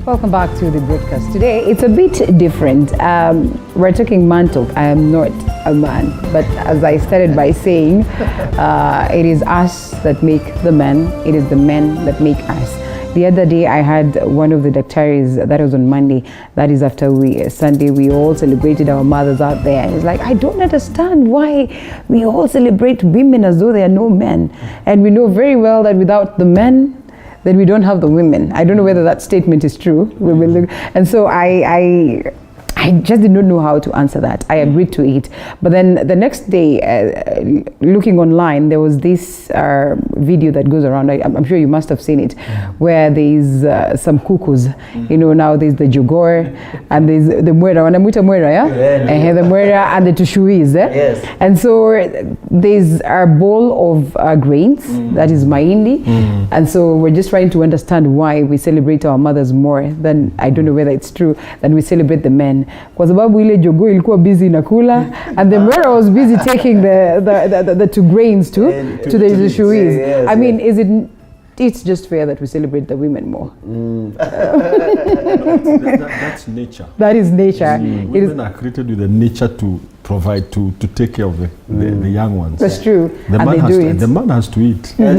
Welcome back to the broadcast. Today, it's a bit different. We're talking man talk. I am not a man, but as I started by saying, it is us that make the men. It is the men that make us. The other day, I had one of the doctors, that was on Monday, that is after Sunday, we all celebrated our mothers out there. And it's like, I don't understand why we all celebrate women as though there are no men. And we know very well that without the men, then we don't have the women. I don't know whether that statement is true. We will look. And so I just did not know how to answer that. I agreed to it. But then the next day, looking online, there was this video that goes around. I'm sure you must have seen it, where there's some cuckoos. You know, now there's the jogor, and there's the mwera. Wanamuita mwera, yeah? The mwera and the tushuis. Yes. And so there's a bowl of grains, that is mahindi. And so we're just trying to understand why we celebrate our mothers more than, I don't know whether it's true, than we celebrate the men. Kwa sababu ile jogo ilikuwa busy nakula, and the mwera was busy taking the two grains to the shuis. Yes, I mean, it's just fair that we celebrate the women more. That's nature. That is nature. Women are created with the nature to provide, to take care of the young ones. That's true. The man has to eat. And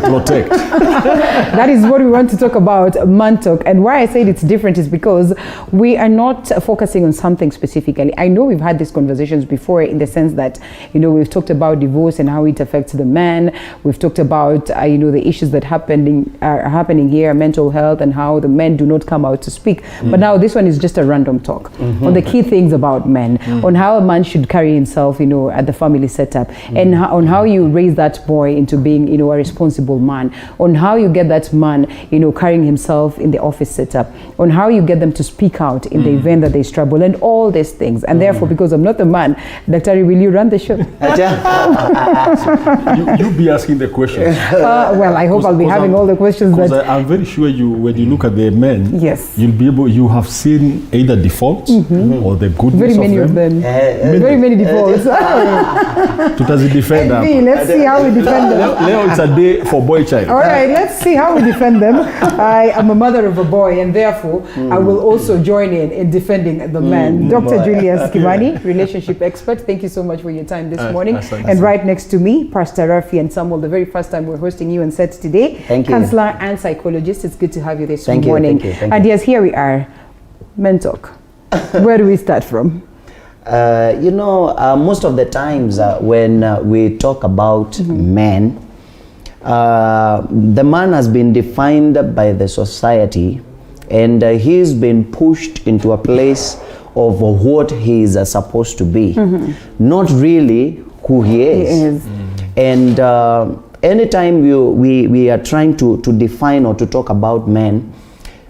protect. That is what we want to talk about, man talk. And why I said it's different is because we are not focusing on something specifically. I know we've had these conversations before, in the sense that, you know, we've talked about divorce and how it affects the man. We've talked about, you know, the issues that are happening here, mental health, and how the men do not come out to speak. But now this one is just a random talk on the key things about men, on how a man should carry himself, you know, at the family setup, and on how you raise that boy into being, you know, a responsible man, on how you get that man, you know, carrying himself in the office setup, on how you get them to speak out in the event that they struggle, and all these things. And therefore, because I'm not the man, Dr. will you run the show? You be asking the questions. Well, I hope I'll be having all the questions. I'm very sure when you look at the men, yes, you have seen either defaults or the goodness very many of them. Very many defaults. Let's see how we defend them. Leo, it's a day for boy child. All right, let's see how we defend them. I am a mother of a boy, and therefore I will also join in defending the man. Dr. Julius Kimani, relationship expert. Thank you so much for your time this morning. And right next to me, Pastor Rafi and Samuel, the very first time we're hosting you on set today. Thank you. Counselor and psychologist. It's good to have you this morning. Thank you. And yes, here we are. Men talk. Where do we start from? Most of the times when we talk about men, the man has been defined by the society, and he's been pushed into a place of what he is supposed to be, not really who he is. And anytime we are trying to define or to talk about men,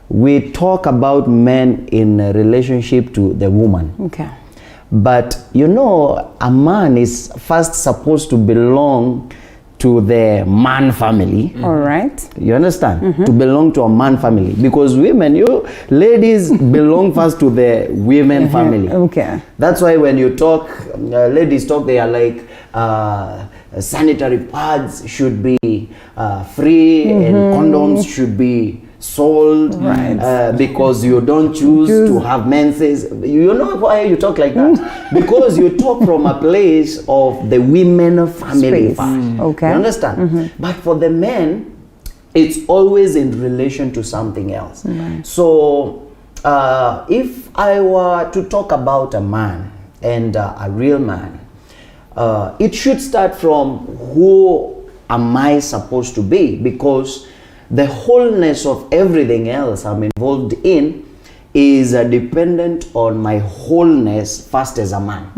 we talk about men in relationship to the woman. Okay. But you know, a man is first supposed to belong to the man family. All right. You understand? To belong to a man family. Because women, ladies belong first to the women family. Okay. That's why when you talk, ladies talk, they are like, sanitary pads should be free, and condoms should be sold, because you don't choose to have menses. You know why you talk like that? Because you talk from a place of the women family part. Okay. You understand? But for the men, it's always in relation to something else. So if I were to talk about a man and a real man, it should start from who am I supposed to be, because the wholeness of everything else I'm involved in is dependent on my wholeness first as a man.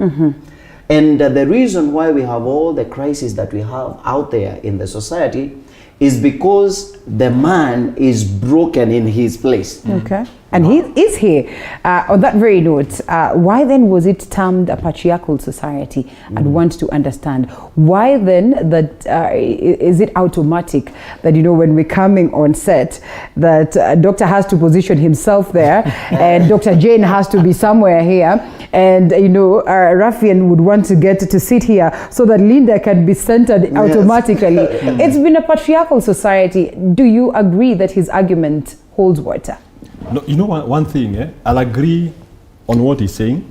And the reason why we have all the crises that we have out there in the society is because the man is broken in his place. Okay. And he is here. On that very note, why then was it termed a patriarchal society? I'd want to understand. Why then that is it automatic that, when we're coming on set, that doctor has to position himself there and Dr. Jane has to be somewhere here, and, Raffian would want to get to sit here so that Linda can be centered automatically. It's been a patriarchal society. Do you agree that his argument holds water? No, one thing, I'll agree on what he's saying,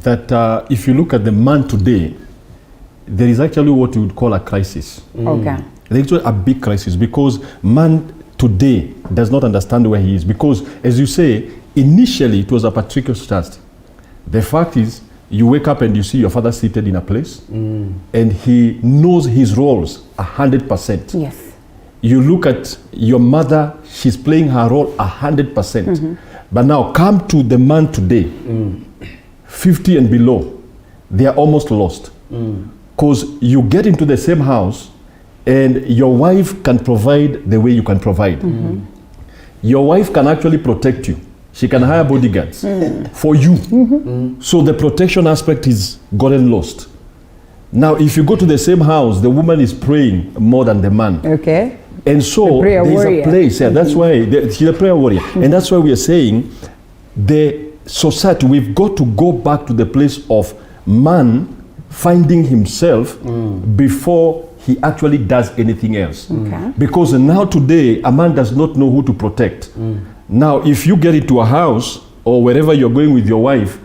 that if you look at the man today, there is actually what you would call a crisis. Okay. There's actually a big crisis, because man today does not understand where he is. Because, as you say, initially it was a patriarchal society. The fact is, you wake up and you see your father seated in a place, and he knows his roles 100%. Yes. You look at your mother, she's playing her role 100%. But now come to the man today, 50 and below, they are almost lost. Because you get into the same house and your wife can provide the way you can provide. Your wife can actually protect you. She can hire bodyguards for you. So the protection aspect is gotten lost. Now, if you go to the same house, the woman is praying more than the man. Okay. And so there's a place, that's why she's a prayer warrior. And that's why we are saying the society, we've got to go back to the place of man finding himself before he actually does anything else. Because now today, a man does not know who to protect. Now, if you get into a house or wherever you're going with your wife,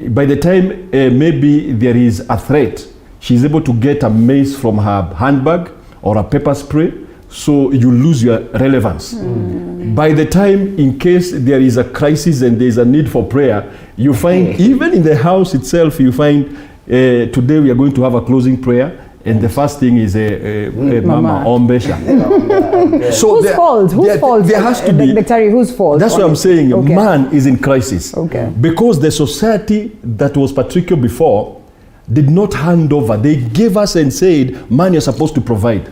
by the time maybe there is a threat, she's able to get a mace from her handbag or a pepper spray, so you lose your relevance. By the time, in case there is a crisis and there is a need for prayer, you find, even in the house itself, you find, today we are going to have a closing prayer, and the first thing is Mama Ombesha. So whose fault? Whose fault? There has to be. Whose fault? That's what I'm saying. Man is in crisis. Because the society that was patriarchal before did not hand over. They gave us and said, man, you're supposed to provide.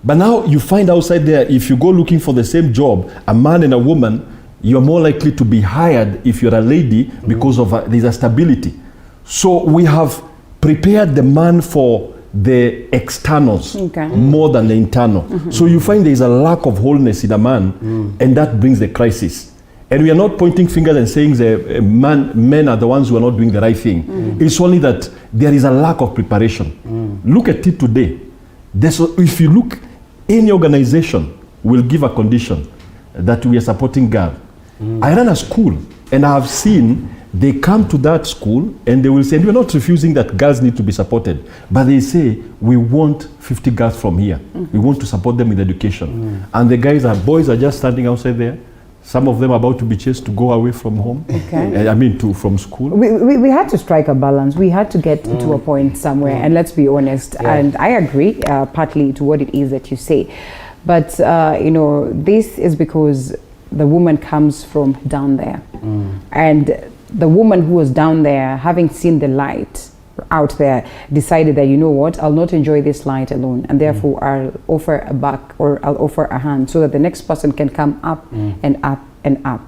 But now you find outside there, if you go looking for the same job, a man and a woman, you're more likely to be hired if you're a lady because of there's a stability. So we have prepared the man for the externals more than the internal. So you find there's a lack of wholeness in a man, and that brings the crisis. And we are not pointing fingers and saying the men are the ones who are not doing the right thing. It's only that there is a lack of preparation. Look at it today. If you look, any organization will give a condition that we are supporting girls. I run a school, and I have seen they come to that school and they will say, we're not refusing that girls need to be supported, but they say, we want 50 girls from here. We want to support them with education. And the boys are just standing outside there. Some of them are about to be chased to go away from home. From school. We had to strike a balance. We had to get to a point somewhere, and let's be honest. And I agree partly to what it is that you say. But, this is because the woman comes from down there. And the woman who was down there, having seen the light out there, decided that, I'll not enjoy this light alone, and therefore I'll offer a back, or I'll offer a hand, so that the next person can come up and up and up.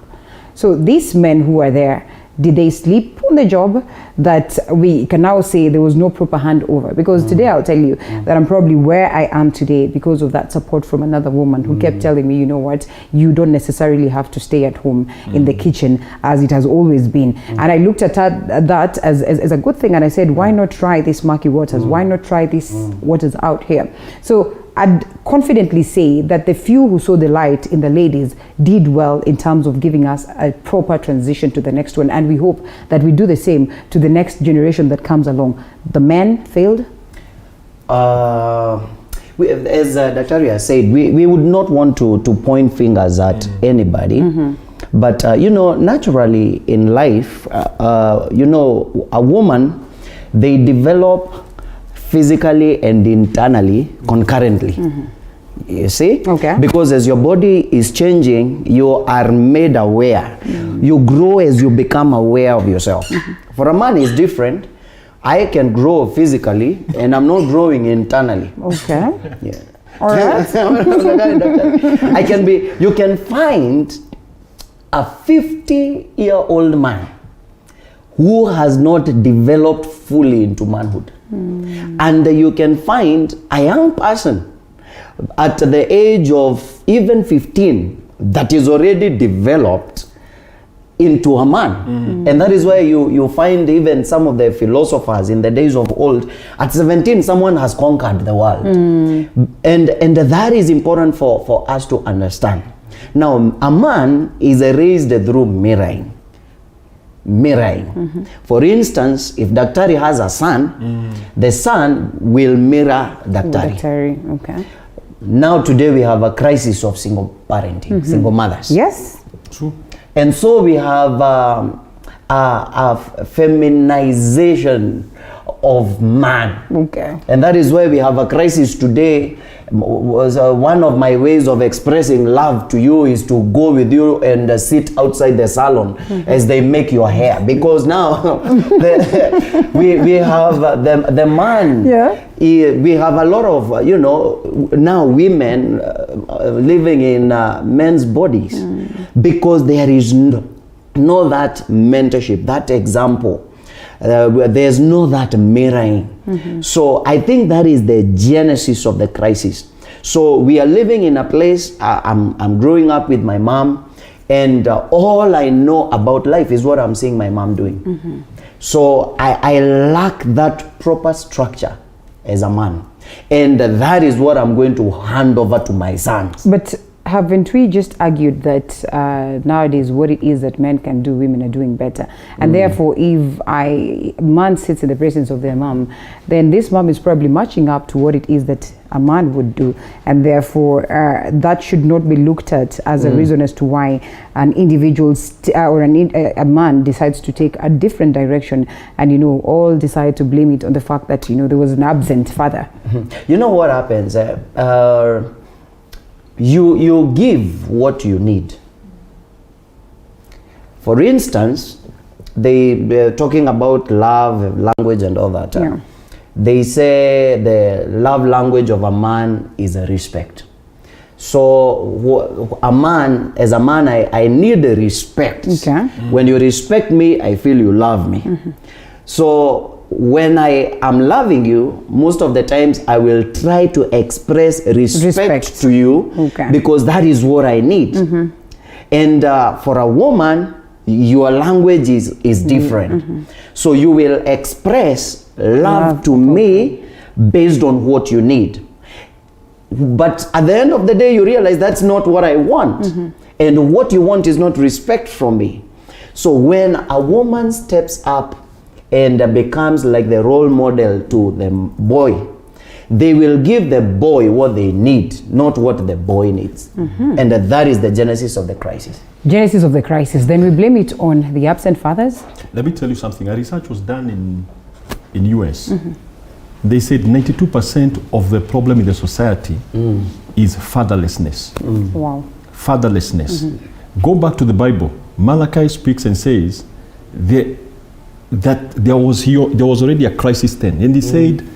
So these men who are there, did they sleep on the job that we can now say there was no proper handover? Because today I'll tell you that I'm probably where I am today because of that support from another woman who kept telling me, you don't necessarily have to stay at home in the kitchen as it has always been. And I looked at that as a good thing, and I said, why not try this murky waters? Why not try these waters out here? So I'd confidently say that the few who saw the light in the ladies did well in terms of giving us a proper transition to the next one. And we hope that we do the same to the next generation that comes along. The men failed? As Dr. Ria said, we would not want to point fingers at anybody. But, naturally in life, a woman, they develop physically and internally concurrently. You see? Because as your body is changing, you are made aware. You grow as you become aware of yourself. For a man, it's different. I can grow physically and I'm not growing internally. Yeah. All right. you can find a 50-year-old man who has not developed fully into manhood. And you can find a young person at the age of even 15 that is already developed into a man. And that is why you find even some of the philosophers in the days of old, at 17 someone has conquered the world. And that is important for us to understand. Now, a man is raised through mirroring. For instance, if Daktari has a son, the son will mirror Daktari. Okay. Now today we have a crisis of single parenting, single mothers. Yes. True. And so we have a feminization of man. Okay. And that is why we have a crisis today. Was one of my ways of expressing love to you is to go with you and sit outside the salon as they make your hair, because now we have the man. Yeah. We have a lot of now women living in men's bodies because there is no that mentorship, that example. There's no that mirroring. So I think that is the genesis of the crisis. So we are living in a place, I'm growing up with my mom, and all I know about life is what I'm seeing my mom doing. So I lack that proper structure as a man, and that is what I'm going to hand over to my sons. But haven't we just argued that nowadays what it is that men can do, women are doing better? And therefore, if a man sits in the presence of their mom, then this mom is probably matching up to what it is that a man would do. And therefore, that should not be looked at as a reason as to why an individual or a man decides to take a different direction, and all decide to blame it on the fact that there was an absent father. You know what happens? You give what you need. For instance, they're talking about love language and all that. Yeah. They say the love language of a man is a respect. So a man, as a man, I need a respect. Okay. When you respect me, I feel you love me. So when I am loving you, most of the times I will try to express respect to you, because that is what I need. And for a woman, your language is different. So you will express love to me based on what you need. But at the end of the day, you realize that's not what I want. And what you want is not respect from me. So when a woman steps up and becomes like the role model to the boy, they will give the boy what they need, not what the boy needs. And that is the genesis of the crisis. Genesis of the crisis. Then we blame it on the absent fathers? Let me tell you something. A research was done in US. They said 92% of the problem in the society is fatherlessness. Wow. Fatherlessness. Go back to the Bible. Malachi speaks and says that there was already a crisis then. And he said,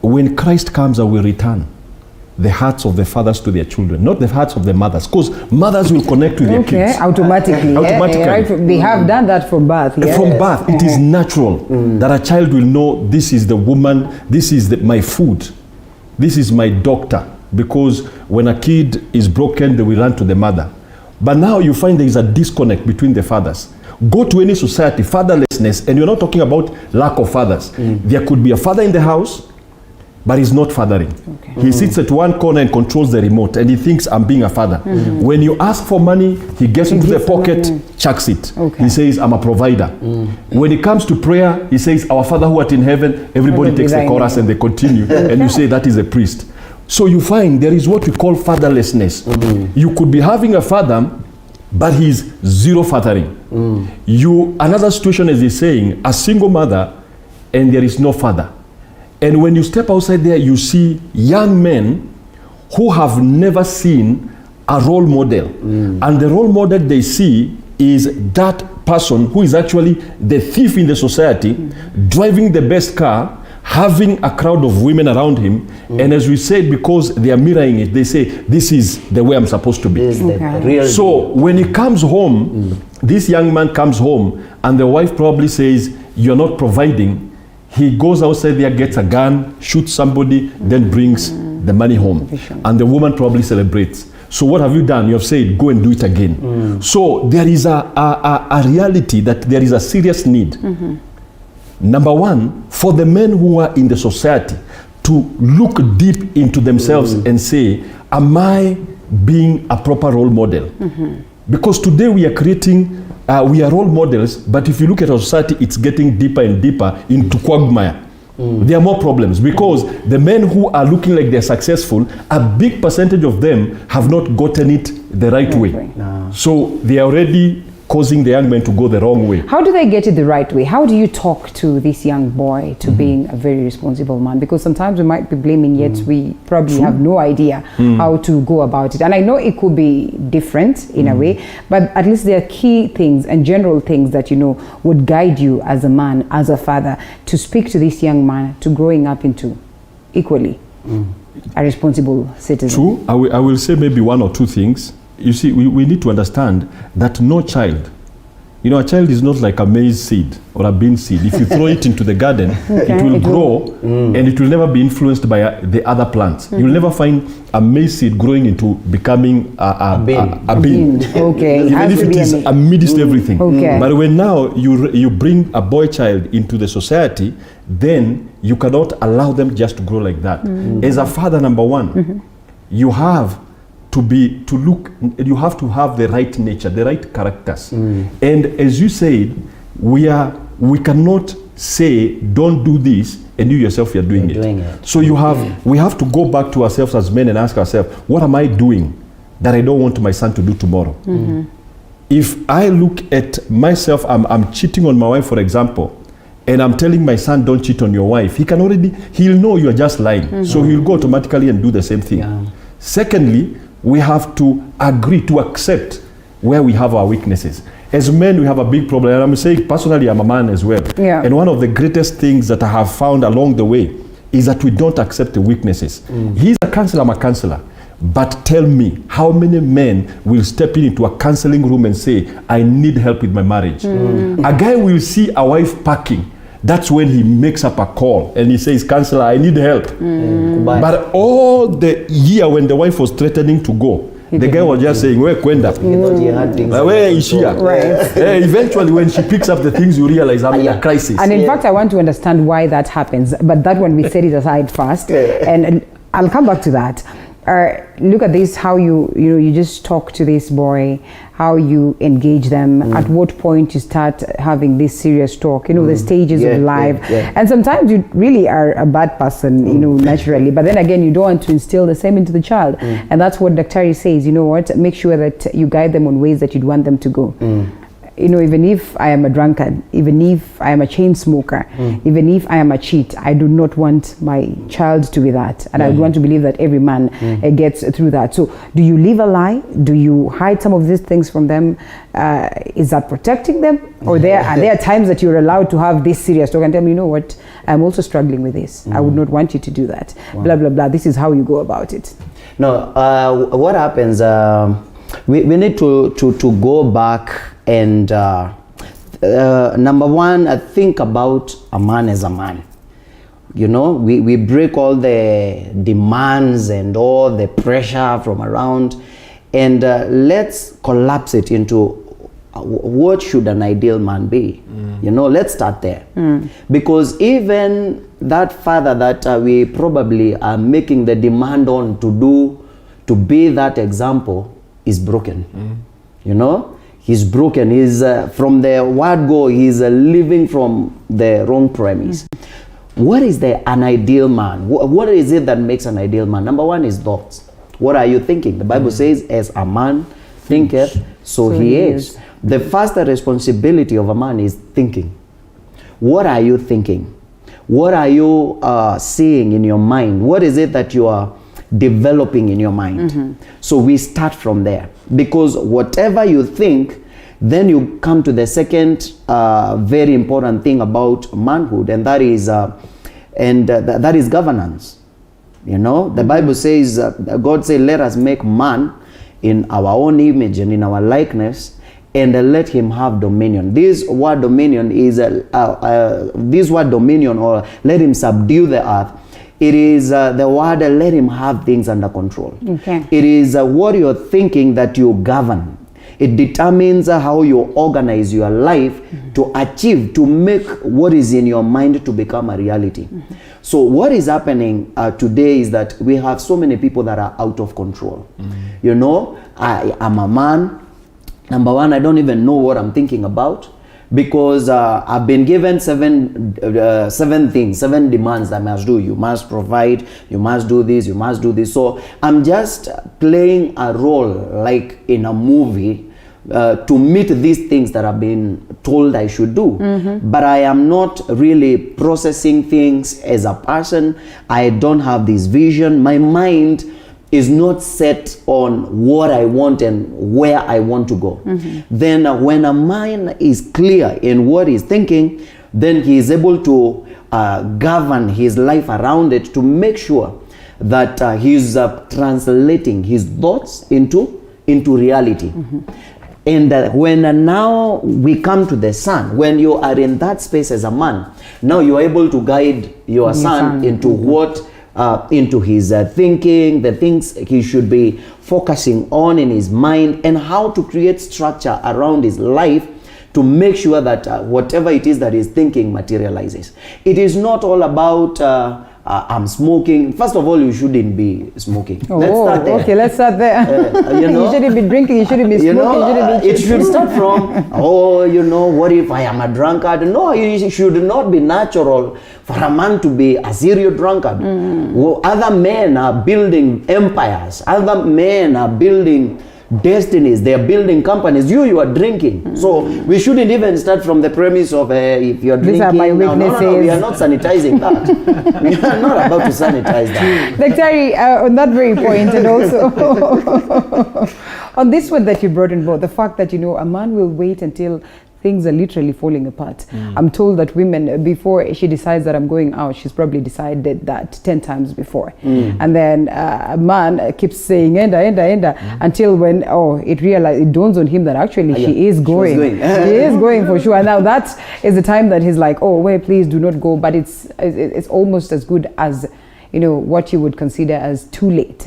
when Christ comes, I will return the hearts of the fathers to their children, not the hearts of the mothers, because mothers will connect with their kids. Automatically. Right? They have done that from birth. From birth, it is natural that a child will know this is the woman, this is my food, this is my doctor, because when a kid is broken, they will run to the mother. But now you find there is a disconnect between the fathers. Go to any society, fatherlessness, and you're not talking about lack of fathers. There could be a father in the house, but he's not fathering. He sits at one corner and controls the remote, and he thinks, I'm being a father. When you ask for money, he gets into the pocket, chucks it. He says, I'm a provider. When it comes to prayer, he says, our Father who art in heaven. Everybody takes the chorus and they continue. And you say, that is a priest. So you find there is what we call fatherlessness. You could be having a father, but he's zero fathering. Another situation, as he's saying, a single mother and there is no father. And when you step outside there, you see young men who have never seen a role model. And the role model they see is that person who is actually the thief in the society, driving the best car, having a crowd of women around him, and as we said, because they are mirroring it, they say, this is the way I'm supposed to be. This is the real So when he comes home, this young man comes home, and the wife probably says, you're not providing. He goes outside there, gets a gun, shoots somebody, then brings the money home. And the woman probably celebrates. So what have you done? You have said, go and do it again. So there is a reality that there is a serious need. Number one, for the men who are in the society to look deep into themselves and say, am I being a proper role model? Because today we are creating, we are role models, but if you look at our society, it's getting deeper and deeper into quagmire. There are more problems because the men who are looking like they're successful, a big percentage of them have not gotten it the right way. No. So they are already causing the young men to go the wrong way. How do they get it the right way? How do you talk to this young boy to being a very responsible man? Because sometimes we might be blaming, yet we probably have no idea how to go about it. And I know it could be different in a way, but at least there are key things and general things that, you know, would guide you as a man, as a father, to speak to this young man to growing up into equally a responsible citizen. True. I will say maybe one or two things. You see, we need to understand that no child, you know, a child is not like a maize seed or a bean seed. If you throw it into the garden, it will grow and it will never be influenced by the other plants. You'll never find a maize seed growing into becoming a bean. Okay. Even if it is amidst everything. Okay. But when now you bring a boy child into the society, then you cannot allow them just to grow like that. As a father, number one, you have you have to have the right nature, the right characters. And as you said, we cannot say don't do this and you yourself you're doing it. So we have to go back to ourselves as men and ask ourselves, what am I doing that I don't want my son to do tomorrow? If I look at myself, I'm cheating on my wife, for example, and I'm telling my son, don't cheat on your wife, he'll know you're just lying. So he'll go automatically and do the same thing. Secondly, we have to agree to accept where we have our weaknesses. As men, we have a big problem. And I'm saying, personally, I'm a man as well. And one of the greatest things that I have found along the way is that we don't accept the weaknesses. He's a counselor, I'm a counselor. But tell me, how many men will step into a counseling room and say, I need help with my marriage? A guy will see a wife packing. That's when he makes up a call and he says, counselor, I need help. But all the year when the wife was threatening to go, the guy was just saying, where kwenda? Where is she? Eventually, when she picks up the things, you realize I'm in a crisis. And in fact, I want to understand why that happens. But that one, we set it aside first. And I'll come back to that. Look at this, how you just talk to this boy, how you engage them, at what point you start having this serious talk, the stages of life. And sometimes you really are a bad person, naturally, but then again, you don't want to instill the same into the child. And that's what Daktari says, make sure that you guide them on ways that you'd want them to go. Even if I am a drunkard, even if I am a chain smoker, even if I am a cheat, I do not want my child to be that. And I want to believe that every man gets through that. So do you live a lie? Do you hide some of these things from them? Is that protecting them? Or are there times that you're allowed to have this serious talk and tell me, you know what, I'm also struggling with this. I would not want you to do that. Blah, blah, blah. This is how you go about it. No, what happens, we need to go back and number one, think about a man as a man. We break all the demands and all the pressure from around, and let's collapse it into what should an ideal man be. Let's start there. Because even that father that we probably are making the demand on to be that example is broken. He's broken. He's from the word go, he's living from the wrong premise. What is an ideal man? What is it that makes an ideal man? Number one is thoughts. What are you thinking? The Bible says, as a man thinketh, so he is. The first responsibility of a man is thinking. What are you thinking? What are you seeing in your mind? What is it that you are developing in your mind? So we start from there, because whatever you think, then you come to the second very important thing about manhood, and that is And that is governance. You know, the Bible says, God said, let us make man in our own image and in our likeness, and let him have dominion. This word dominion is, this word dominion, or let him subdue the earth, it is the word let him have things under control. Okay. It is what you're thinking that you govern. It determines how you organize your life to achieve, to make what is in your mind to become a reality. So what is happening today is that we have so many people that are out of control. You know, I'm a man. Number one, I don't even know what I'm thinking about, because I've been given seven things, 7 demands I must do. You must provide, you must do this, you must do this. So I'm just playing a role like in a movie to meet these things that I've been told I should do. But I am not really processing things as a person. I don't have this vision. My mind is not set on what I want and where I want to go. Then when a mind is clear in what he's thinking, then he is able to govern his life around it to make sure that he's translating his thoughts into reality. And when now we come to the son, when you are in that space as a man, now you are able to guide your son into what, into his thinking, the things he should be focusing on in his mind, and how to create structure around his life to make sure that whatever it is that he's thinking materializes. It is not all about I'm smoking. First of all, you shouldn't be smoking. Let's start there. Okay, let's start there. You know, you shouldn't be drinking, you shouldn't be smoking, you shouldn't be it should start from, oh, you know, what if I am a drunkard? No, it should not be natural for a man to be a serial drunkard. Well, other men are building empires. Other men are building destinies. They are building companies. You are drinking. So we shouldn't even start from the premise of if you're drinking. These are my weaknesses. No, we are not sanitizing that. We are not about to sanitize that. Daktari, on that very point, and also on this one that you brought in both, the fact that, you know, a man will wait until things are literally falling apart. I'm told that women, before she decides that I'm going out, she's probably decided that 10 times before. And then a man keeps saying, enda, until when, it dawns on him that actually she is going. She is going for sure. And now that is the time that he's like, oh, wait, please do not go. But it's almost as good as, you know, what you would consider as too late.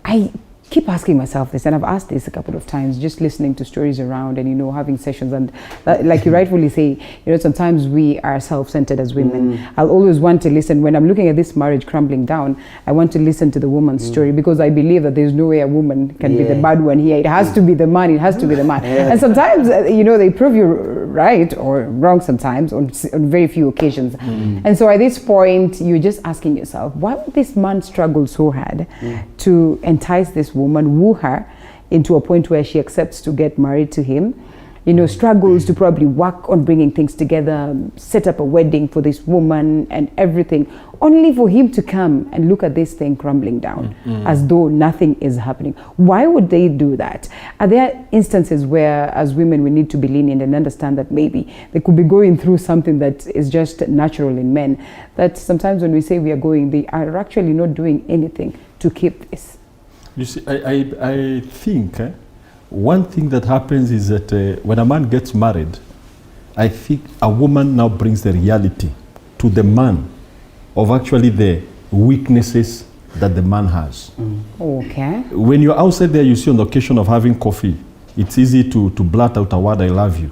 I keep asking myself this, and I've asked this a couple of times, just listening to stories around and, you know, having sessions, and like you rightfully say, you know, sometimes we are self-centered as women. I'll always want to listen when I'm looking at this marriage crumbling down. I want to listen to the woman's story, because I believe that there's no way a woman can be the bad one here. It has to be the man. It has to be the man. And sometimes, you know, they prove you right or wrong sometimes on very few occasions. And so at this point, you're just asking yourself, why would this man struggle so hard to entice this woman, woo her into a point where she accepts to get married to him, you know, struggles to probably work on bringing things together, set up a wedding for this woman and everything, only for him to come and look at this thing crumbling down as though nothing is happening. Why would they do that? Are there instances where, as women, we need to be lenient and understand that maybe they could be going through something that is just natural in men, that sometimes when we say we are going, they are actually not doing anything to keep this? You see, I think one thing that happens is that when a man gets married, I think a woman now brings the reality to the man of actually the weaknesses that the man has. Okay. When you're outside there, you see on the occasion of having coffee, it's easy to blurt out a word, I love you.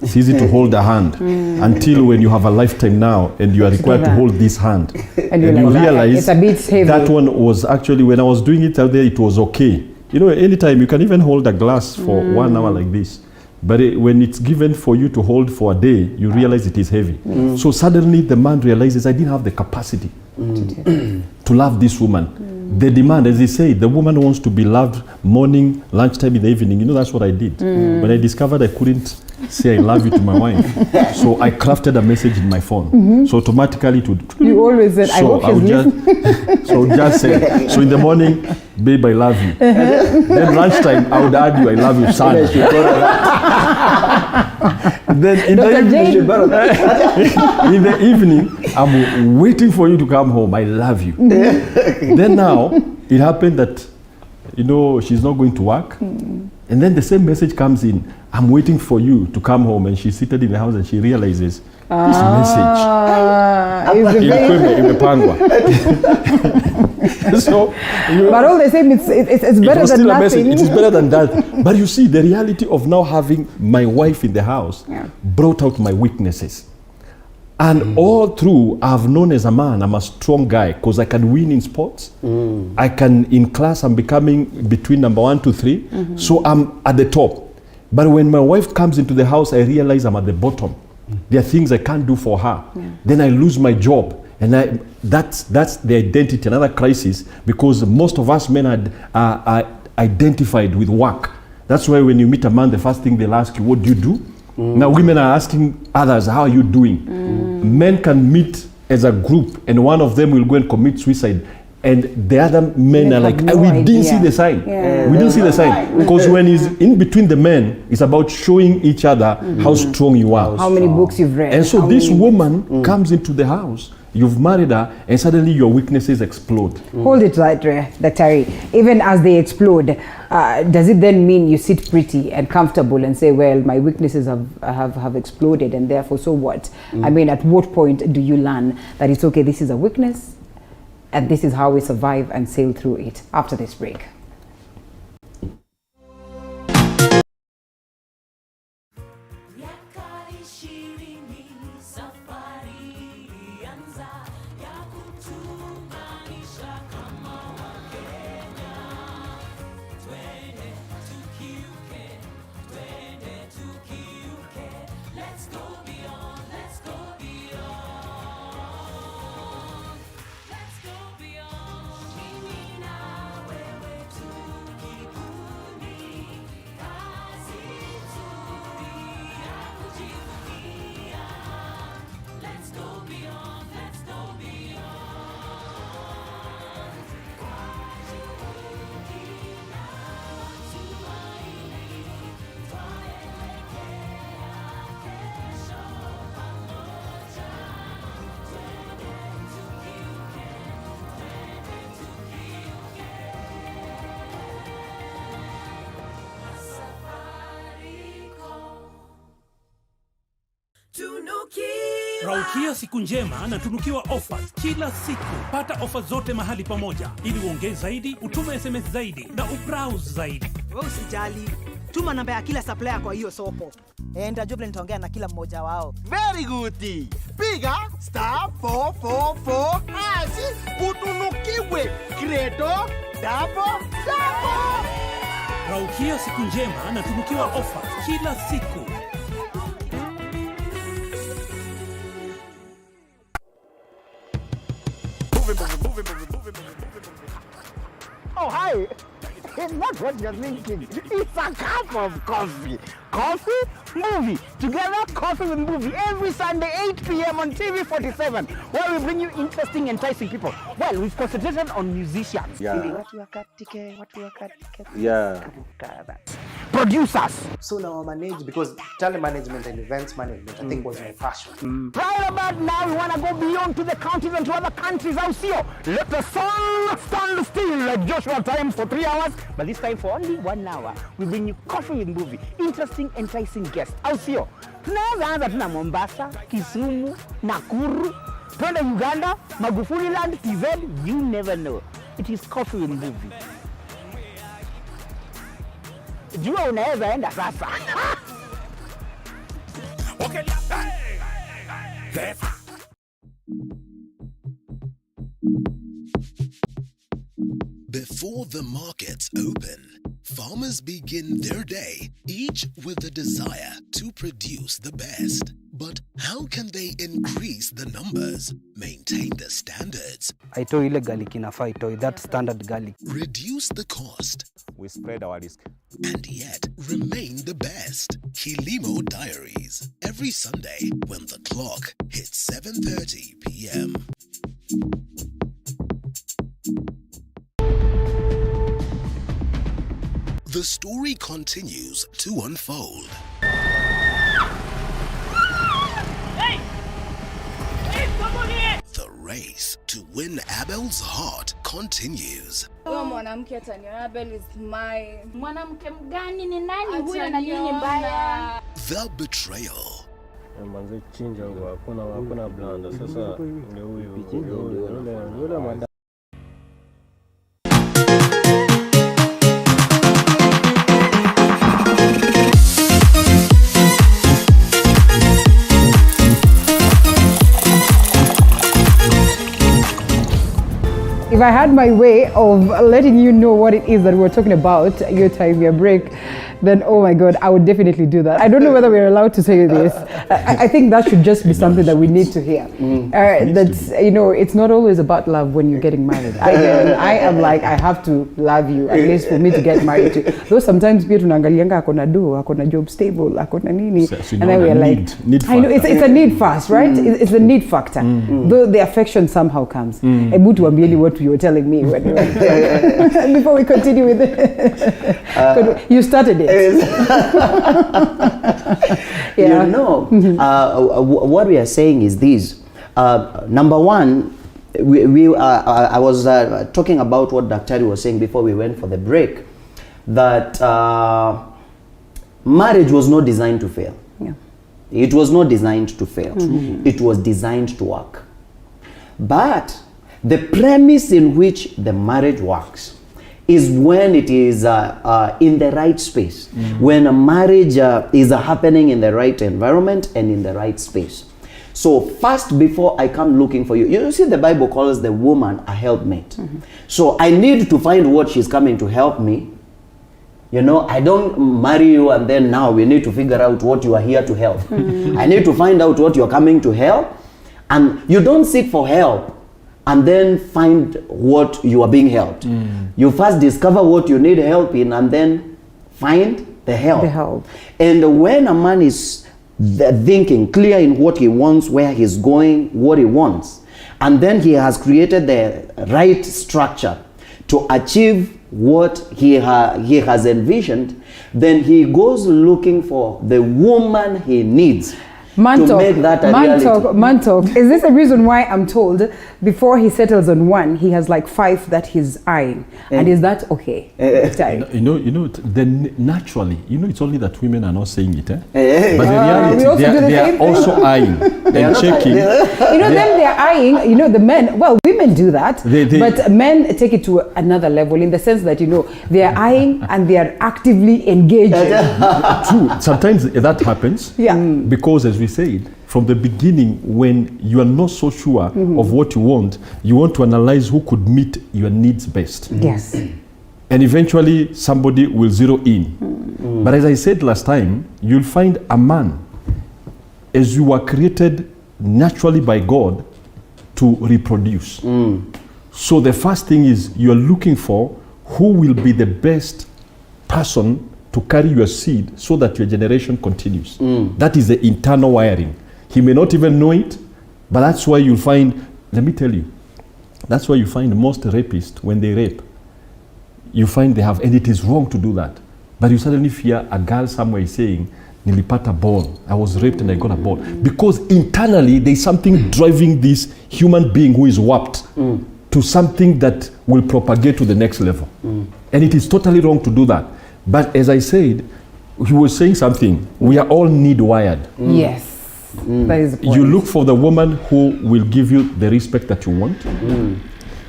It's easy to hold a hand until when you have a lifetime now and you are required to hold this hand. And you realize it's a bit heavy. That one was actually, when I was doing it out there, it was okay. You know, anytime you can even hold a glass for 1 hour like this. But when it's given for you to hold for a day, you realize it is heavy. So suddenly the man realizes, I didn't have the capacity to love this woman. The demand, as they say, the woman wants to be loved morning, lunchtime, in the evening. You know, that's what I did. When I discovered I couldn't say I love you to my wife, so I crafted a message in my phone. So automatically it would... You always said, I hope she's listening. So just say, so in the morning, babe, I love you. Then lunchtime, I would add you, I love you, son. Then in Dr. the Jane. evening, in the evening, I'm waiting for you to come home. I love you. Then now, it happened that, she's not going to work. And then the same message comes in. I'm waiting for you to come home. And she's seated in the house and she realizes this message. Imepangwa. So, but all the same, it's better than nothing. It is better than that. But you see, the reality of now having my wife in the house brought out my weaknesses. And all through, I've known as a man, I'm a strong guy because I can win in sports. I can, in class, I'm becoming between number 1 to 3. So I'm at the top. But when my wife comes into the house, I realize I'm at the bottom. There are things I can't do for her. Then I lose my job. And that's the identity, another crisis, because most of us men are identified with work. That's why when you meet a man, the first thing they'll ask you, what do you do? Now women are asking others, how are you doing? Men can meet as a group and one of them will go and commit suicide. And the other men are like, we didn't see the sign. We didn't see the sign. Because when he's in between the men, it's about showing each other how strong you are. How many books you've read. And so this woman comes into the house, you've married her, and suddenly your weaknesses explode. Hold it right there, Daktari. Even as they explode, does it then mean you sit pretty and comfortable and say, well, my weaknesses have exploded and therefore, so what? I mean, at what point do you learn that it's okay, this is a weakness and this is how we survive and sail through it? After this break. Raukia siku njema na tunukiwa offers kila siku. Pata offers zote mahali pamoja ili uongeze zaidi, utume SMS zaidi na ubrowse zaidi. Wewe usijali. Tuma namba ya kila supplier kwa hiyo soko. Ndio nitaongea na kila mmoja wao. Very good. Piga *444# utunukiwe Credo double. Raukia siku njema na tunukiwa offers kila siku. Oh, hi. It's not what you're thinking. It's a cup of coffee. Coffee, movie. Together, coffee with movie. Every Sunday, 8 p.m. on TV 47, where we bring you interesting, enticing people. Well, we've concentrated on musicians. Yeah. Producers. So now I manage, because talent management and events management, I think was my passion. Right about now, we want to go beyond to the counties and to other countries. Out here, let the sun stand still like Joshua time for 3 hours, but this time for only 1 hour. We bring you coffee with movie, interesting, enticing guests. Out here, tunaweza anza tuna Mombasa, Kisumu, Nakuru, twende Uganda, Magufuli Land, TZ, you never know. It is coffee with movie. Jua unaweza enda sasa. Okay. Before the markets open, farmers begin their day, each with a desire to produce the best. But how can they increase the numbers, maintain the standards, Aitoi ile garlic inafaa itoi, that standard garlic. reduce the cost, we spread our risk, and yet remain the best? Kilimo Diaries, every Sunday when the clock hits 7:30 p.m. The story continues to unfold. race to win Abel's heart continues. Huyo mwanamke ataniona, Abel is mine. Mwanamke mgani, ni nani huyo na nini mbaya? The betrayal. Manze chinja hakuna blanda. Sasa ni huyo manda. If I had my way of letting you know what it is that we're talking about, your time, your break, then oh my God, I would definitely do that. I don't know whether we're allowed to tell you this. I think that should just be something that we need to hear. That's, you know, it's not always about love when you're getting married. I am like, I have to love you, at least for me to get married to. Though sometimes people tunangalianga akona do, akona job stable, akona nini, and then we're like, I know, it's a need first, right? It's the need factor. Though the affection somehow comes. Ebu tuambieni what you were telling me when before we continue with it. You started it. You know, what we are saying is this. Number one, I was talking about what Dr. was saying before we went for the break, that marriage was not designed to fail. Yeah. It was not designed to fail. It was designed to work. But the premise in which the marriage works is when it is in the right space, when a marriage is happening in the right environment and in the right space. So first, before I come looking for you, you see the Bible calls the woman a helpmate. So I need to find what she's coming to help me. You know, I don't marry you and then now we need to figure out what you are here to help. I need to find out what you're coming to help. And you don't seek for help and then find what you are being helped. You first discover what you need help in and then find the help. And when a man is thinking clear in what he wants, where he's going, what he wants, and then he has created the right structure to achieve what he has envisioned, then he goes looking for the woman he needs. Man talk. Is this a reason why I'm told before he settles on one, he has like 5 that he's eyeing? And is that okay? Then naturally, it's only that women are not saying it. But the reality, they are also eyeing and checking. Them they're eyeing, the men, well, women do that, but men take it to another level in the sense that, they're eyeing and they're actively engaging. True. Sometimes that happens. Because as we said, from the beginning, when you are not so sure of what you want to analyze who could meet your needs best. Yes. And eventually somebody will zero in. But as I said last time, you'll find a man, as you were created naturally by God to reproduce. So the first thing is you're looking for who will be the best person to carry your seed so that your generation continues. That is the internal wiring. He may not even know it, but that's why you'll find, let me tell you, that's why you find most rapists, when they rape, you find they have, and it is wrong to do that. But you suddenly hear a girl somewhere saying, nilipata ball, I was raped and I got a ball. Because internally there's something driving this human being who is warped to something that will propagate to the next level. And it is totally wrong to do that. But as I said, he was saying something. We are all need wired. Yes, that is the point. You look for the woman who will give you the respect that you want.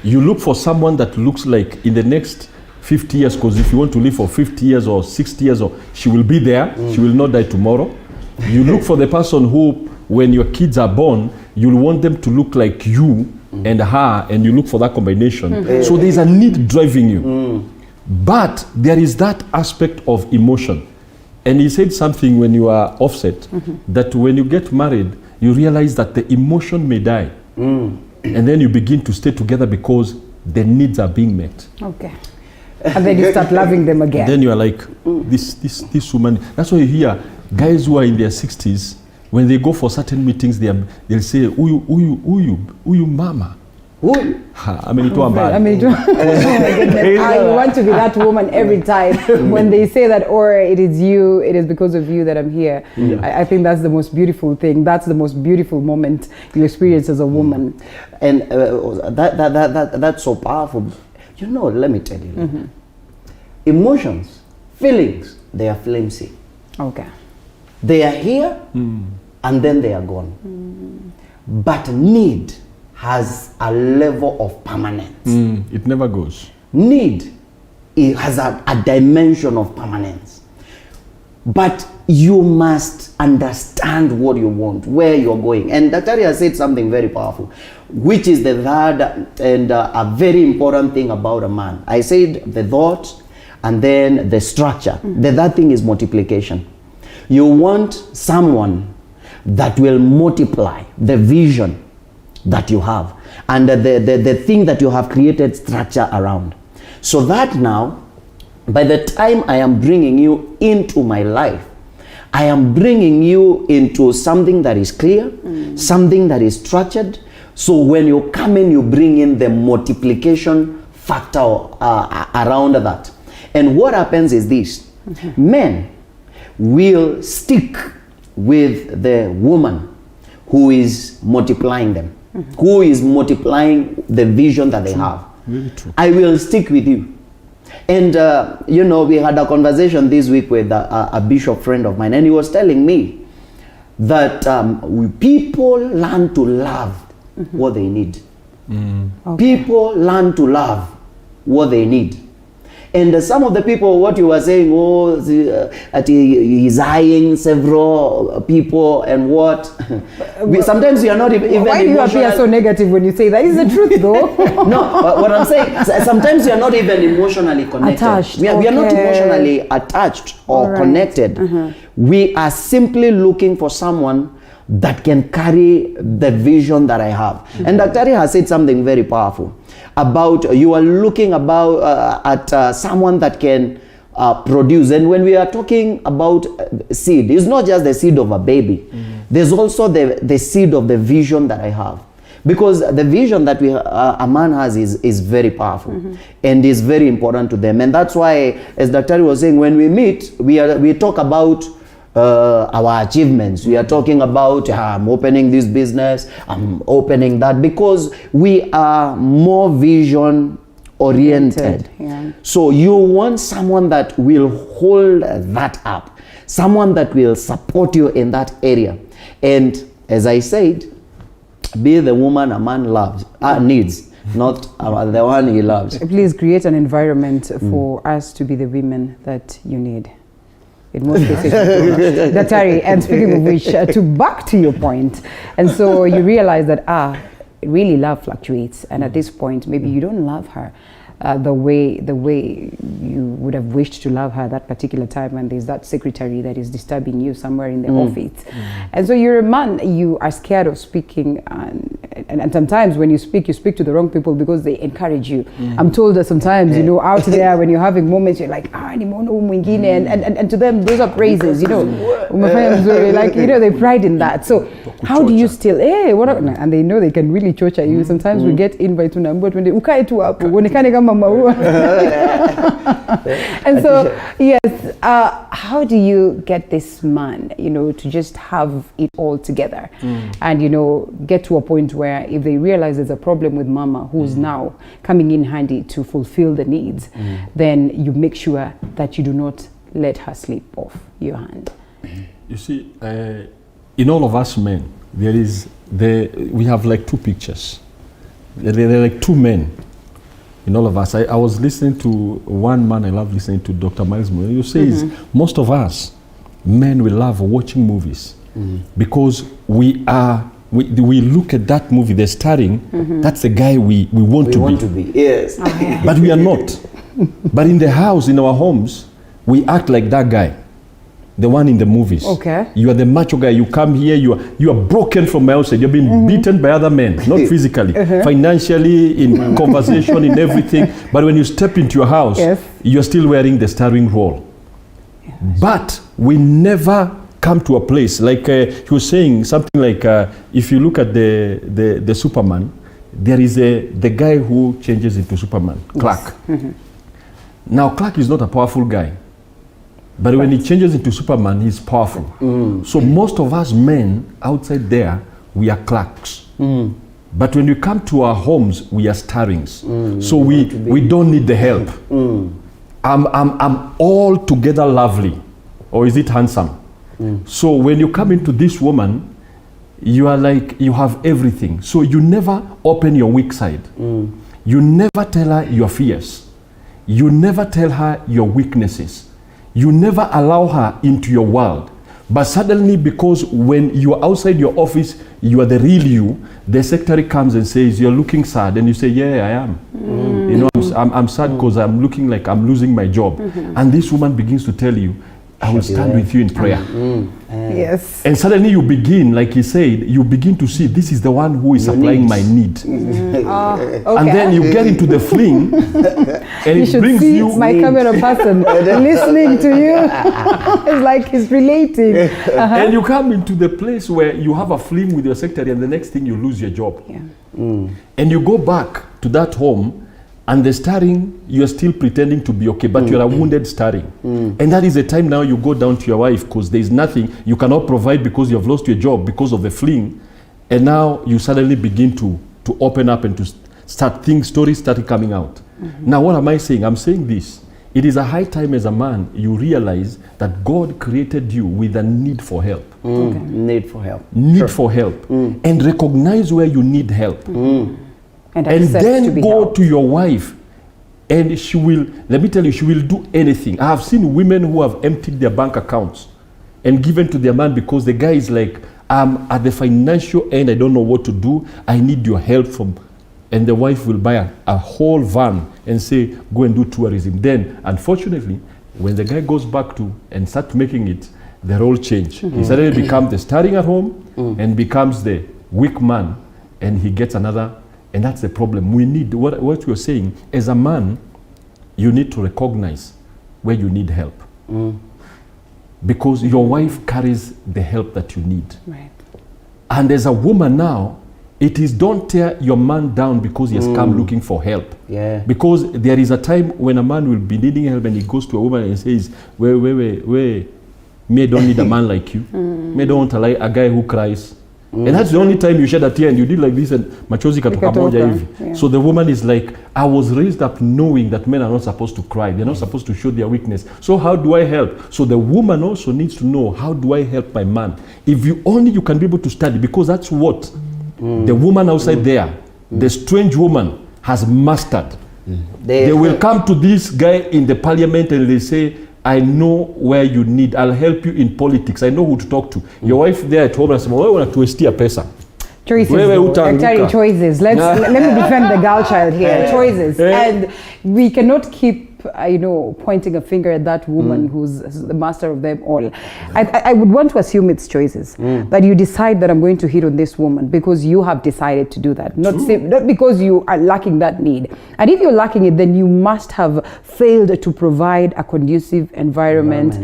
You look for someone that looks like in the next 50 years, because if you want to live for 50 years or 60 years, she will be there. She will not die tomorrow. You look for the person who, when your kids are born, you'll want them to look like you and her, and you look for that combination. So there's a need driving you. But there is that aspect of emotion. And he said something when you are offset, that when you get married, you realize that the emotion may die. And then you begin to stay together because the needs are being met. Okay. And then you start loving them again. And then you are like, this woman. That's why you hear guys who are in their 60s, when they go for certain meetings, they'll say, uyu mama. Amenitoa mbali. I want to be that woman every time when they say that, or it is you, it is because of you that I'm here. I think that's the most beautiful thing. That's the most beautiful moment you experience as a woman. And that's so powerful. You know, let me tell you, emotions, feelings, they are flimsy. Okay. They are here and then they are gone. But need has a level of permanence. It never goes. Need, it has a dimension of permanence. But you must understand what you want, where you're going. And Daktari has said something very powerful, which is the third and a very important thing about a man. I said the thought and then the structure. The third thing is multiplication. You want someone that will multiply the vision that you have and the thing that you have created structure around. So that now, by the time I am bringing you into my life, I am bringing you into something that is clear, something that is structured. So when you come in, you bring in the multiplication factor around that. And what happens is this: men will stick with the woman who is multiplying them, who is multiplying the vision that they have. Really true. I will stick with you. And you know, we had a conversation this week with a bishop friend of mine, and he was telling me that people learn to love what they need. People learn to love what they need. And some of the people, what you were saying, he's eyeing several people and what. Sometimes you are not even Why do you appear so negative when you say that? It's the truth though. No, what I'm saying, sometimes you are not even emotionally connected. Attached. We are not emotionally attached or connected. We are simply looking for someone that can carry the vision that I have. And Daktari has said something very powerful about you are looking at someone that can produce. And when we are talking about seed, it's not just the seed of a baby. There's also the seed of the vision that I have. Because the vision that a man has is very powerful and is very important to them. And that's why, as Daktari was saying, when we meet, we talk about our achievements. We are talking about I'm opening this business, I'm opening that, because we are more vision oriented. So you want someone that will hold that up, someone that will support you in that area. And as I said, be the woman a man loves, needs, not the one he loves. Please create an environment for us to be the women that you need. In most cases, Daktari, and speaking of which, back to your point, and so you realize that really love fluctuates, and at this point, maybe you don't love her the way you would have wished to love her that particular time, and there's that secretary that is disturbing you somewhere in the office, and so you're a man, you are scared of speaking, and sometimes when you speak to the wrong people because they encourage you. I'm told that sometimes, you know, out there when you're having moments, you're like, and to them those are praises, you know. Like, you know, they pride in that. So how do you still, and they know they can really torture you. Sometimes we get invited to Nambo when they ukae tu hapo uonekane kama maua. And so yes, how do you get this man, you know, to just have it all together and, you know, get to a point where if they realize there's a problem with mama who's now coming in handy to fulfill the needs, then you make sure that you do not let her slip off your hand. You see, in all of us men, we have like two pictures. There are like two men in all of us. I was listening to one man, I love listening to Dr. Miles Moore. He says most of us men, we love watching movies because we look at that movie, they're starring, that's the guy we want to be. Yes. But we are not. But in the house, in our homes, we act like that guy, the one in the movies. Okay. You are the macho guy. You come here, you are broken from outside. You've been beaten by other men, not physically, financially, in conversation, in everything. But when you step into your house, you're still wearing the starring role. But we never come to a place like he was saying something like if you look at the Superman, there is the guy who changes into Superman, Clark. Now, Clark is not a powerful guy, but when he changes into Superman, he's powerful. So most of us men outside there, we are Clarks. But when we come to our homes, we are starrings. So we don't need the help. I'm altogether lovely, or is it handsome? So when you come into this woman, you are like, you have everything. So you never open your weak side. You never tell her your fears. You never tell her your weaknesses. You never allow her into your world. But suddenly, because when you are outside your office, you are the real you, the secretary comes and says, you're looking sad. And you say, yeah, I am. You know, I'm sad because I'm looking like I'm losing my job. And this woman begins to tell you, I will stand with you in prayer. Yes. And suddenly you begin, like he said, you begin to see this is the one who is supplying my need. Okay. And then you get into the fling, and you should brings see you my camera person listening to you. It's like he's relating. And you come into the place where you have a fling with your secretary, and the next thing you lose your job. And you go back to that home, and the starring, you're still pretending to be okay, but you're a wounded starring. And that is the time now you go down to your wife, because there's nothing you cannot provide because you have lost your job because of the fling. And now you suddenly begin to open up and to start stories started coming out. Now what am I saying? I'm saying this. It is a high time as a man you realize that God created you with a need for help. Need for help. Need for help. And recognize where you need help. And then go to your wife, and she will, let me tell you, she will do anything. I have seen women who have emptied their bank accounts and given to their man because the guy is like, I'm at the financial end, I don't know what to do, I need your help from, and the wife will buy a whole van and say, go and do tourism. Then, unfortunately, when the guy goes back to and start making it, the role change. He suddenly becomes the starring at home and becomes the weak man, and he gets another. And that's the problem. We need, what you're saying, as a man, you need to recognize where you need help. Because your wife carries the help that you need. Right. And as a woman now, it is don't tear your man down because he has come looking for help. Because there is a time when a man will be needing help and he goes to a woman and says, wait, me I don't need a man like you. Me I don't want a guy who cries. And that's the only time you shed a tear and you did like this and machozi katoka moja hivi. So the woman is like, I was raised up knowing that men are not supposed to cry. They're not supposed to show their weakness. So how do I help? So the woman also needs to know, how do I help my man? If you can be able to study, because that's what the woman outside there, the strange woman, has mastered. They will come to this guy in the parliament and they say, I know where you need. I'll help you in politics. I know who to talk to. Your wife there at home says, "Wewe unatuestia pesa." Choices. Choices. Let me defend the girl child here. Choices. And we cannot keep, pointing a finger at that woman who's the master of them all. I would want to assume it's choices. That you decide that I'm going to hit on this woman because you have decided to do that. Not because you are lacking that need. And if you're lacking it, then you must have failed to provide a conducive environment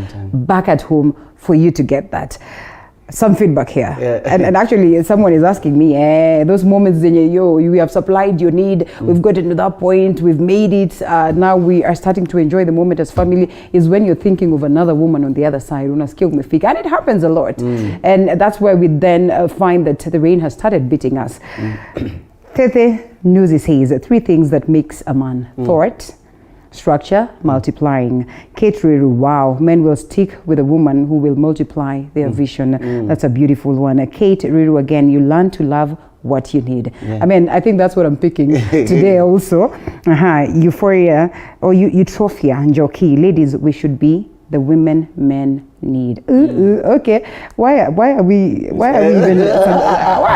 back at home for you to get that. Some feedback here. And actually someone is asking me, those moments when we have supplied your need, we've gotten to that point, we've made it, now we are starting to enjoy the moment as family, is when you're thinking of another woman on the other side, and it happens a lot. And that's where we then find that the rain has started beating us. Tete Newsy says 3 things that makes a man: thought, structure, multiplying. Kate Riru, wow, men will stick with a woman who will multiply their vision. That's a beautiful one. Kate Riru, again, you learn to love what you need. I mean, I think that's what I'm picking today also. Euphoria, or Eutropia, Njoki. Ladies, we should be the women men need. Okay, why are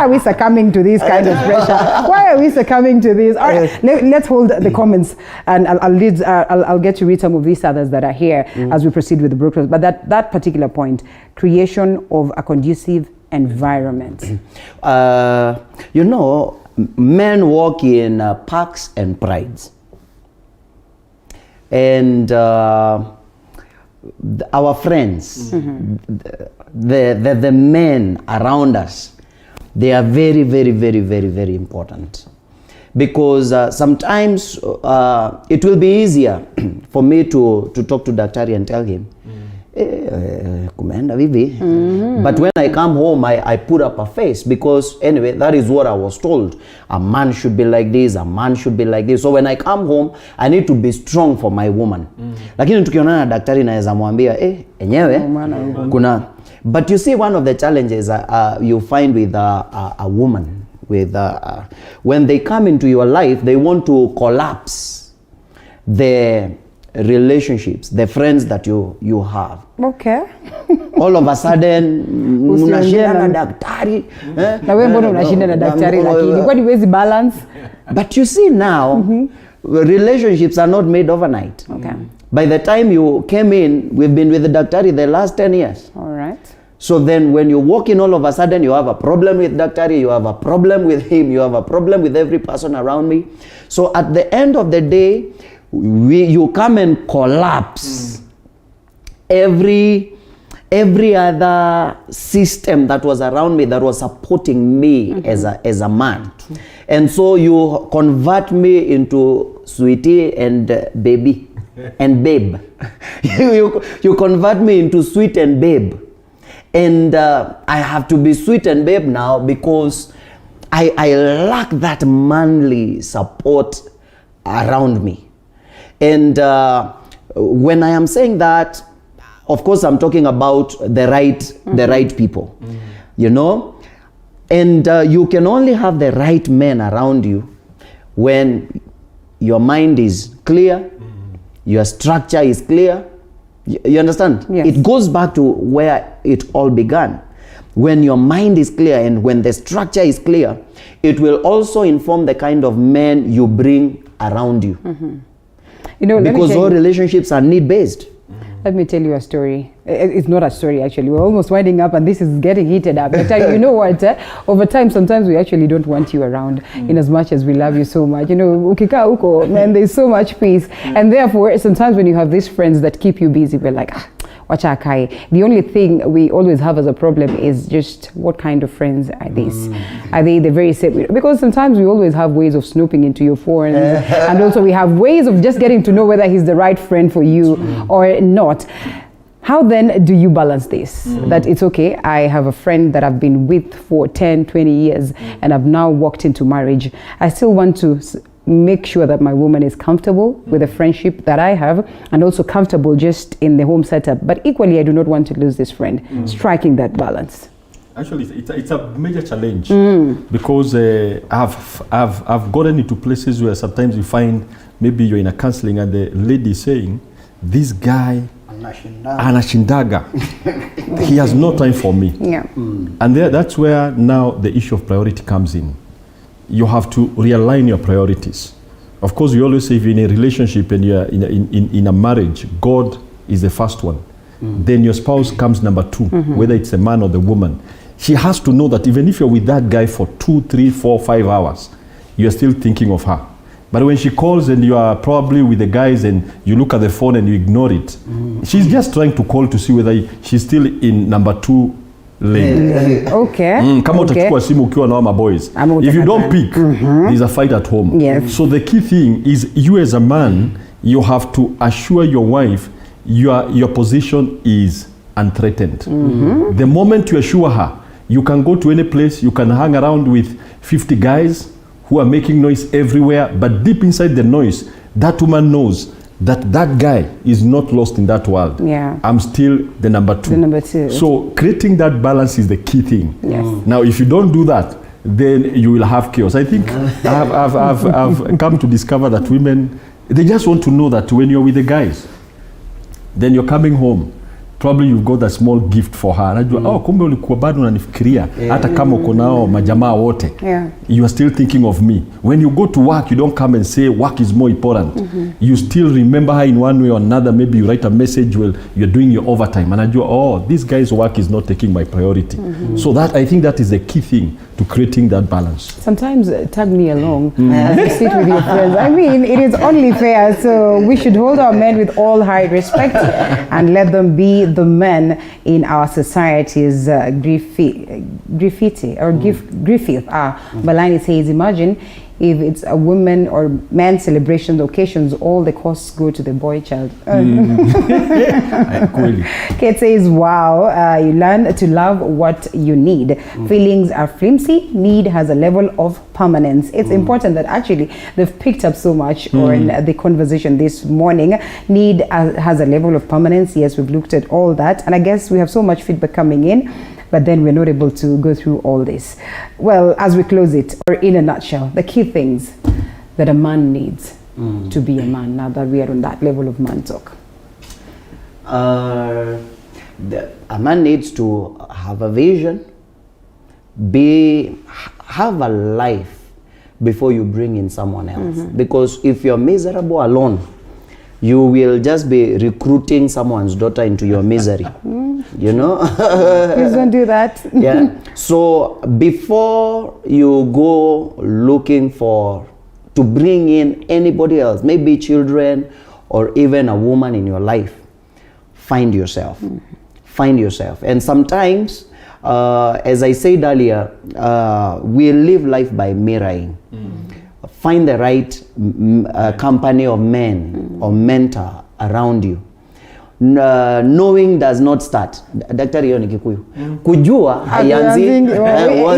we succumbing to this kind of pressure? Why are we succumbing to this? All right, let's hold the comments, and I'll get to read some of these others that are here as we proceed with the broadcast. But that particular point, creation of a conducive environment. Men walk in parks and prides, and our friends, the men around us, they are very, very, very, very, very important. because sometimes it will be easier for me to talk to Daktari and tell him, kumeenda vivi. But when I come home, I put up a face, because anyway, that is what I was told. A man should be like this, a man should be like this. So when I come home, I need to be strong for my woman. Lakini tukionana na daktari naweza mwambia, enyewe, kuna. But you see, one of the challenges you find with a woman, when they come into your life, they want to collapse the relationships, the friends that you have. Okay. All of a sudden unashinda na daktari. Na wewe mbona unashinda na daktari lakini kwani huwezi balance? But you see now, relationships are not made overnight. Okay. By the time you came in, we've been with the daktari the last 10 years. All right. So then when you walk in, all of a sudden you have a problem with daktari, you have a problem with him, you have a problem with every person around me. So at the end of the day, you come and collapse every other system that was around me, that was supporting me as a man. And so you convert me into sweetie and baby and babe. you convert me into sweet and babe. And I have to be sweet and babe now, because I lack that manly support around me. And when I am saying that, of course I'm talking about the right people, you know. And you can only have the right men around you when your mind is clear, your structure is clear. You understand? Yes. It goes back to where it all began. When your mind is clear and when the structure is clear, it will also inform the kind of men you bring around you. You know, because all relationships are need-based. Let me tell you a story. It's not a story, actually. We're almost winding up and this is getting heated up. But you know what? Over time, sometimes we actually don't want you around in as much as we love you so much. You know, ukika uko, man, there's so much peace. And therefore, sometimes when you have these friends that keep you busy, we're like, wacha kai. The only thing we always have as a problem is just what kind of friends are these? Are they the very same? Because sometimes we always have ways of snooping into your phones. And also we have ways of just getting to know whether he's the right friend for you or not. How then do you balance this? That it's okay, I have a friend that I've been with for 10, 20 years and I've now walked into marriage. I still want to make sure that my woman is comfortable with the friendship that I have and also comfortable just in the home setup. But equally, I do not want to lose this friend. Striking that balance. Actually, it's a major challenge because I've gotten into places where sometimes you find maybe you're in a counseling and the lady is saying, this guy, anashindaga, he has no time for me. Yeah. And that's where now the issue of priority comes in. You have to realign your priorities. Of course, we always say if you're in a relationship and you're in a marriage, God is the first one. Then your spouse comes number two, whether it's a man or the woman. She has to know that even if you're with that guy for 2, 3, 4, 5 hours, you're still thinking of her. But when she calls and you are probably with the guys and you look at the phone and you ignore it, she's just trying to call to see whether she's still in number 2 lane. Okay. Kama utachukua simu ukiwa na boys. If you don't pick, there's a fight at home. Yes. So the key thing is you as a man, you have to assure your wife your position is unthreatened. The moment you assure her, you can go to any place, you can hang around with 50 guys who are making noise everywhere, but deep inside the noise, that woman knows that that guy is not lost in that world. Yeah. I'm still the number 2. The number 2. So creating that balance is the key thing. Yes. Now, if you don't do that, then you will have chaos. I think I've come to discover that women, they just want to know that when you're with the guys, then you're coming home, probably you've got a small gift for her. Najua, kumbe ulikuwa bado unanifikiria hata kama uko nao majamaa wote. You are still thinking of me. When you go to work, you don't come and say work is more important. You still remember her in one way or another. Maybe you write a message while you're doing your overtime. And najua, this guy's work is not taking my priority. So that, I think that is the key thing to creating that balance. Sometimes tag me along as you sit with your friends. I mean, it is only fair. So we should hold our men with all high respect and let them be the men in our society's graffiti or Griffith. Balani says, imagine If it's a woman or man celebration occasions, all the costs go to the boy child. Kate says, wow, you learn to love what you need. Feelings are flimsy, need has a level of permanence. It's important that actually they've picked up so much on the conversation this morning. Need has a level of permanence. Yes, we've looked at all that. And I guess we have so much feedback coming in, but then we're not able to go through all this. Well, as we close it, or in a nutshell, the key things that a man needs to be a man, now that we are on that level of man talk. A man needs to have a vision, have a life before you bring in someone else. Because if you're miserable alone, you will just be recruiting someone's daughter into your misery. You know? Please don't do that. Yeah. So before you go looking to bring in anybody else, maybe children or even a woman in your life, find yourself. Find yourself. And sometimes, as I said earlier, we live life by mirroring. Find the right company of men or mentor around you. Knowing does not start. Daktari hiyo ni Kikuyu. Kujua haianzi.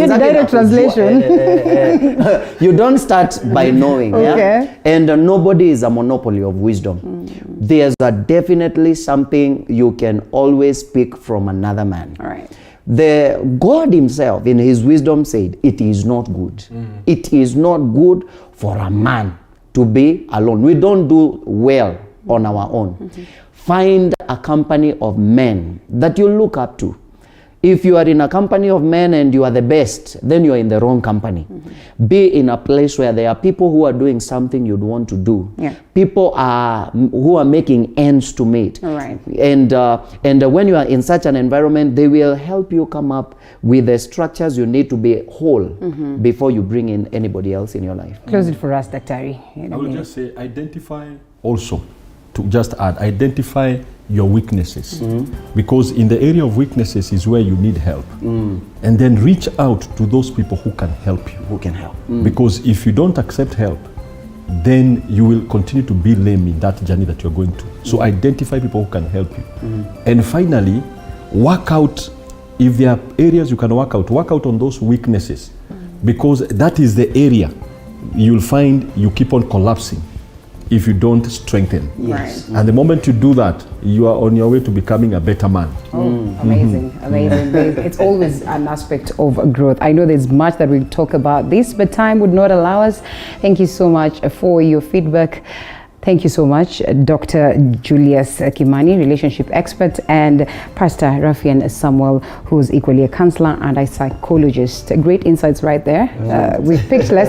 Direct translation. You don't start by knowing. Okay. Yeah? And nobody is a monopoly of wisdom. There's definitely something you can always pick from another man. All right. The God himself in his wisdom said it is not good. It is not good for a man to be alone. We don't do well on our own. Find a company of men that you look up to. If you are in a company of men and you are the best, then you are in the wrong company. Be in a place where there are people who are doing something you'd want to do. Yeah. People who are making ends to meet. All right. And when you are in such an environment, they will help you come up with the structures you need to be whole before you bring in anybody else in your life. Close it for us, Daktari. I will just say, identify also, to just add, identify your weaknesses, because in the area of weaknesses is where you need help, and then reach out to those people who can help you. Who can help? Because if you don't accept help, then you will continue to be lame in that journey that you're going to. So identify people who can help you. And finally, work out, if there are areas you can work out on those weaknesses, because that is the area you'll find you keep on collapsing if you don't strengthen. Yes. And the moment you do that, you are on your way to becoming a better man. Amazing. It's always an aspect of growth. I know there's much that we talk about this, but time would not allow us. Thank you so much for your feedback. Thank you so much, Dr. Julius Kimani, relationship expert, and Pastor Rafian Samuel, who's equally a counselor and a psychologist. Great insights right there. We've picked lessons.